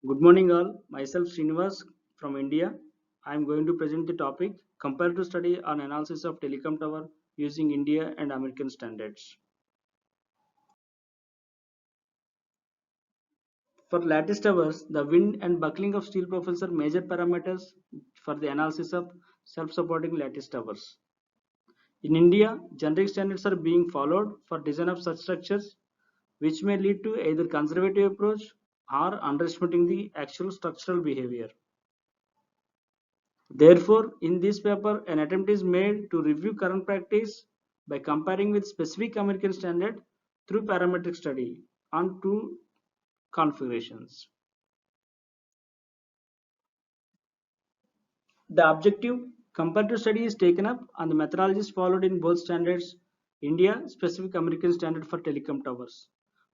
Good morning, all. Myself Srinivas from India. I am going to present the topic comparative study on analysis of telecom tower using India and American standards. For lattice towers, the wind and buckling of steel profiles are major parameters for the analysis of self-supporting lattice towers. In India, generic standards are being followed for design of such structures, which may lead to either conservative approach or underestimating the actual structural behavior. Therefore, in this paper, an attempt is made to review current practice by comparing with specific American standard through parametric study on two configurations. The objective comparative study is taken up on the methodologies followed in both standards, India specific American standard for telecom towers,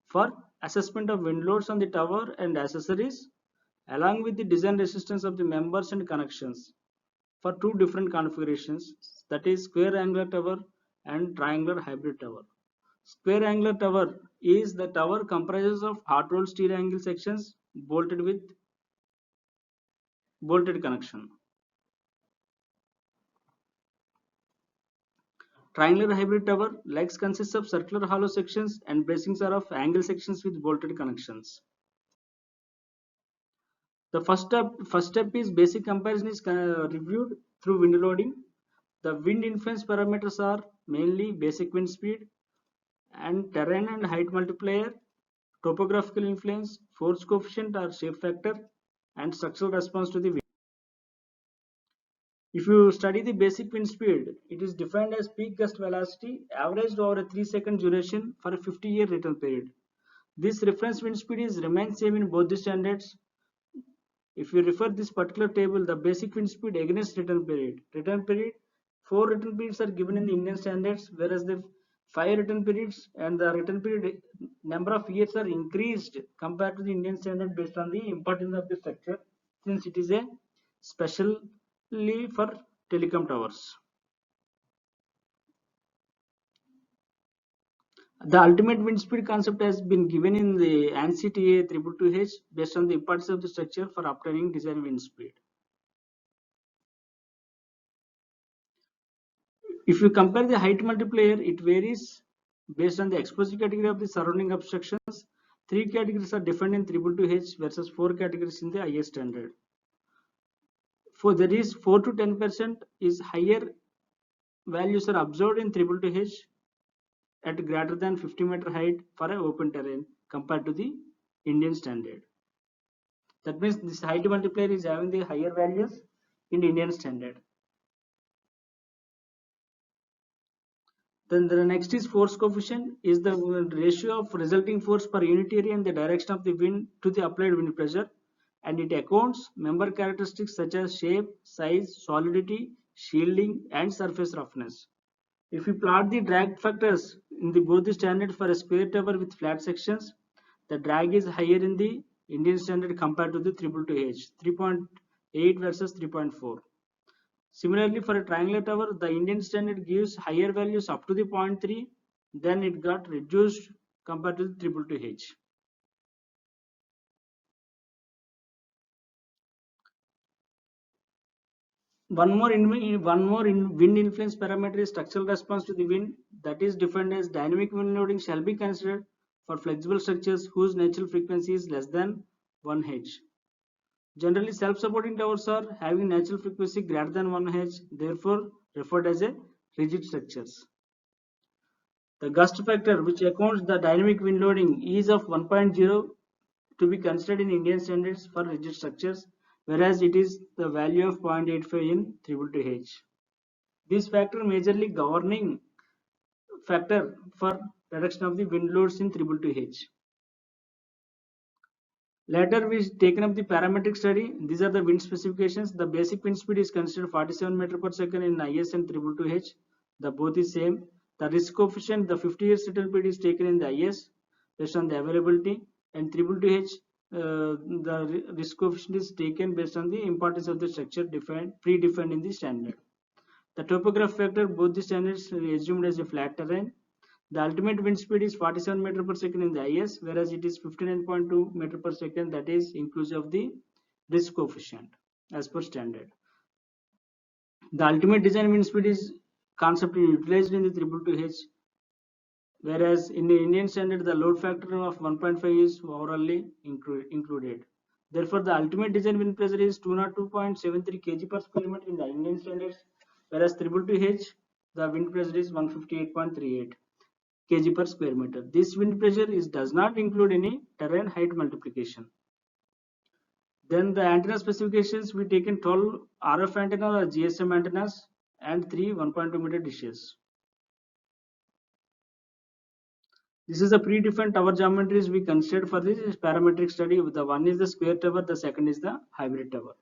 for assessment of wind loads on the tower and accessories, along with the design resistance of the members and connections for two different configurations, that is square angular tower and triangular hybrid tower. Square angular tower is the tower comprises of hot rolled steel angle sections bolted with bolted connection. Triangular hybrid tower legs consists of circular hollow sections and bracings are of angle sections with bolted connections. The first step is basic comparison is reviewed through wind loading. The wind influence parameters are mainly basic wind speed and terrain and height multiplier, topographical influence, force coefficient or shape factor, and structural response to the wind. If you study the basic wind speed, it is defined as peak gust velocity averaged over a 3-second duration for a 50-year return period. This reference wind speed is remains same in both the standards. If you refer this particular table, the basic wind speed against return period, 4 return periods are given in the Indian standards, whereas the 5 return periods and the return period number of years are increased compared to the Indian standard based on the importance of the structure, since it is a specially for telecom towers. The ultimate wind speed concept has been given in the ANSI TA 222H based on the importance of the structure for obtaining desired wind speed. If you compare the height multiplier, it varies based on the exposure category of the surrounding obstructions. 3 categories are defined in 222H versus 4 categories in the IS standard. For there is 4 to 10% is higher values are observed in 222H at greater than 50-meter height for an open terrain compared to the Indian standard. That means this height multiplier is having the higher values in Indian standard. Then the next is force coefficient, is the ratio of resulting force per unit area and the direction of the wind to the applied wind pressure, and it accounts member characteristics such as shape, size, solidity, shielding, and surface roughness. If we plot the drag factors in both the standards for a square tower with flat sections, the drag is higher in the Indian standard compared to the 222H, 3.8 versus 3.4. Similarly, for a triangular tower, the Indian standard gives higher values up to the 0.3, then it got reduced compared to the 222H. One more wind influence parameter is structural response to the wind, that is defined as dynamic wind loading shall be considered for flexible structures whose natural frequency is less than 1 H. Generally, self-supporting towers are having natural frequency greater than 1 H, therefore referred as a rigid structures. The gust factor, which accounts the dynamic wind loading, is of 1.0 to be considered in Indian standards for rigid structures, whereas it is the value of 0.85 in 222H. This factor majorly governing factor for reduction of the wind loads in 222H. Later, we taken up the parametric study. These are the wind specifications. The basic wind speed is considered 47 meter per second in IS and 222H. The both is same. The risk coefficient, the 50 years return period is taken in the IS based on the availability, and 222H, the risk coefficient is taken based on the importance of the structure predefined in the standard. The topographic factor, both the standards assumed as a flat terrain. The ultimate wind speed is 47 meter per second in the IS, whereas it is 59.2 meter per second, that is inclusive of the risk coefficient as per standard. The ultimate design wind speed is concept utilized in the 222H, whereas in the Indian standard the load factor of 1.5 is overall included. Therefore, the ultimate design wind pressure is 202.73 kg per square meter in the Indian standards, whereas 222H the wind pressure is 158.38 kg per square meter. This wind pressure does not include any terrain height multiplication. Then the antenna specifications, we taken 12 RF antenna or GSM antennas and 3 1.2 meter dishes. This is the predefined tower geometries we considered for this parametric study. The one is the square tower, the second is the hybrid tower.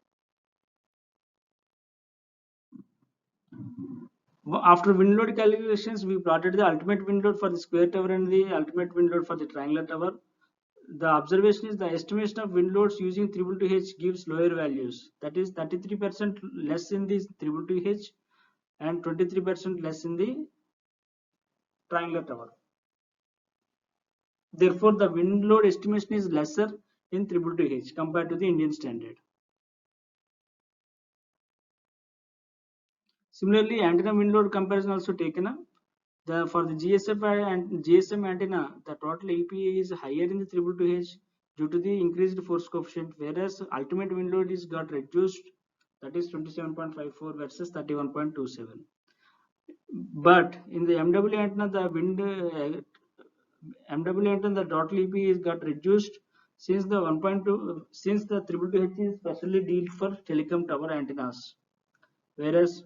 After wind load calculations, we plotted the ultimate wind load for the square tower and the ultimate wind load for the triangular tower. The observation is the estimation of wind loads using 222H gives lower values. That is 33% less in the 222H and 23% less in the triangular tower. Therefore, the wind load estimation is lesser in 222H compared to the Indian standard. Similarly, antenna wind load comparison also taken up. For the GSM antenna, the total EPA is higher in the 222H due to the increased force coefficient, whereas ultimate wind load is got reduced, that is 27.54 versus 31.27. But in the MW antenna, the MW antenna, the total EPA is got reduced since the 222H is specially dealt for telecom tower antennas, whereas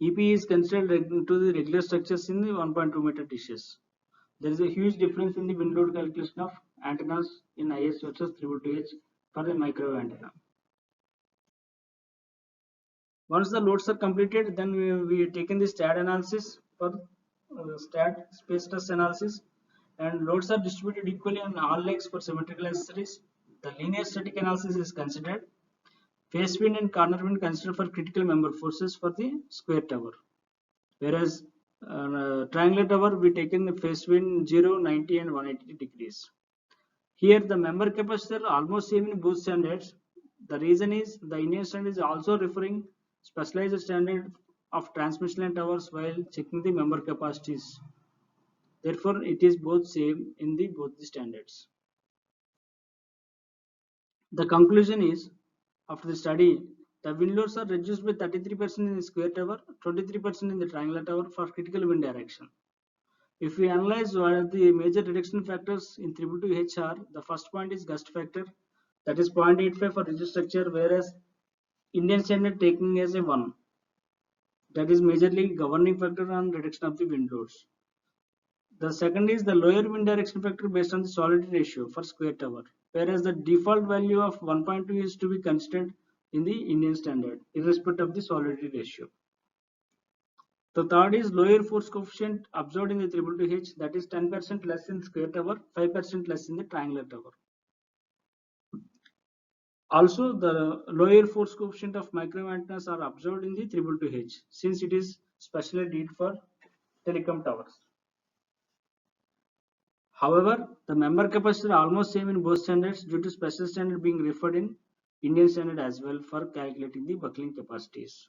EP is considered to the regular structures in the 1.2 meter dishes. There is a huge difference in the wind load calculation of antennas in IS versus 222H for the microwave antenna. Once the loads are completed, then we taken the STAT analysis for STAT space stress analysis, and loads are distributed equally on all legs for symmetrical accessories. The linear static analysis is considered. Face wind and corner wind considered for critical member forces for the square tower, whereas triangular tower we taken the face wind 0, 90 and 180 degrees. Here the member capacitor almost same in both standards. The reason is the Indian standard is also referring specialized standard of transmission line towers while checking the member capacities. Therefore, it is both same in both the standards. The conclusion is, after the study, the wind loads are reduced by 33% in the square tower, 23% in the triangular tower for critical wind direction. If we analyze what are the major reduction factors in 222HR, the first point is gust factor, that is 0.85 for rigid structure, whereas Indian standard taking as a 1. That is majorly governing factor on reduction of the wind loads. The second is the lower wind direction factor based on the solidity ratio for square tower, whereas the default value of 1.2 is to be considered in the Indian standard, irrespective of the solidity ratio. The third is lower force coefficient observed in the 222H, that is 10% less in square tower, 5% less in the triangular tower. Also, the lower force coefficient of microwave antennas are observed in the 222H, since it is specially dealt for telecom towers. However, the member capacitor are almost same in both standards due to special standard being referred in Indian standard as well for calculating the buckling capacities.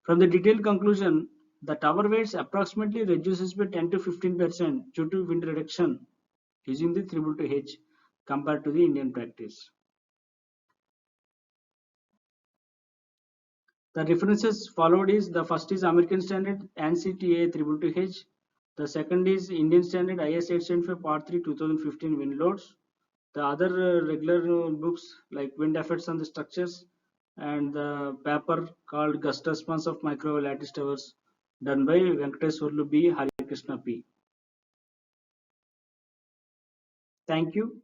From the detailed conclusion, the tower weights approximately reduces by 10 to 15% due to wind reduction using the 222H compared to the Indian practice. The references followed is, the first is American standard ANSI TA 222H. The second is Indian standard IS 875 Part 3 2015 wind loads. The other regular books like Wind Effects on the Structures and the paper called Gust Response of Microwave Lattice Towers done by Venkateswarlu B. Harikrishna P. Thank you.